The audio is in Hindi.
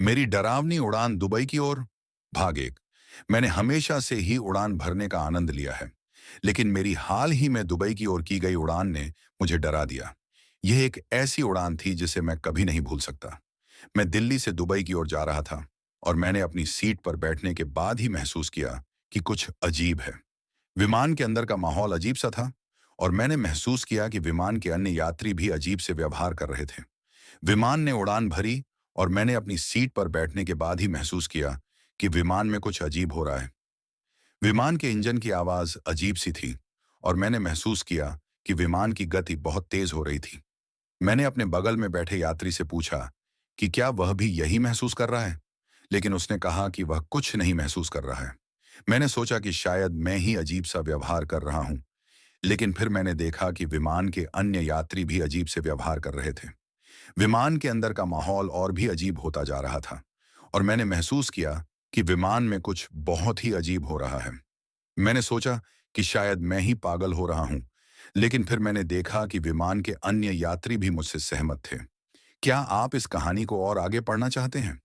मेरी डरावनी उड़ान दुबई की ओर। भाग एक। मैंने हमेशा से ही उड़ान भरने का आनंद लिया है, लेकिन मेरी हाल ही में दुबई की ओर की गई उड़ान ने मुझे डरा दिया। यह एक ऐसी उड़ान थी जिसे मैं कभी नहीं भूल सकता। मैं दिल्ली से दुबई की ओर जा रहा था और मैंने अपनी सीट पर बैठने के बाद ही महसूस किया कि कुछ अजीब है। विमान के अंदर का माहौल अजीब सा था और मैंने महसूस किया कि विमान के अन्य यात्री भी अजीब से व्यवहार कर रहे थे। विमान ने उड़ान भरी और मैंने अपनी सीट पर बैठने के बाद ही महसूस किया कि विमान में कुछ अजीब हो रहा है। विमान के इंजन की आवाज अजीब सी थी और मैंने महसूस किया कि विमान की गति बहुत तेज हो रही थी। मैंने अपने बगल में बैठे यात्री से पूछा कि क्या वह भी यही महसूस कर रहा है, लेकिन उसने कहा कि वह कुछ नहीं महसूस कर रहा है। मैंने सोचा कि शायद मैं ही अजीब सा व्यवहार कर रहा हूं, लेकिन फिर मैंने देखा कि विमान के अन्य यात्री भी अजीब से व्यवहार कर रहे थे। विमान के अंदर का माहौल और भी अजीब होता जा रहा था और मैंने महसूस किया कि विमान में कुछ बहुत ही अजीब हो रहा है। मैंने सोचा कि शायद मैं ही पागल हो रहा हूं, लेकिन फिर मैंने देखा कि विमान के अन्य यात्री भी मुझसे सहमत थे। क्या आप इस कहानी को और आगे पढ़ना चाहते हैं?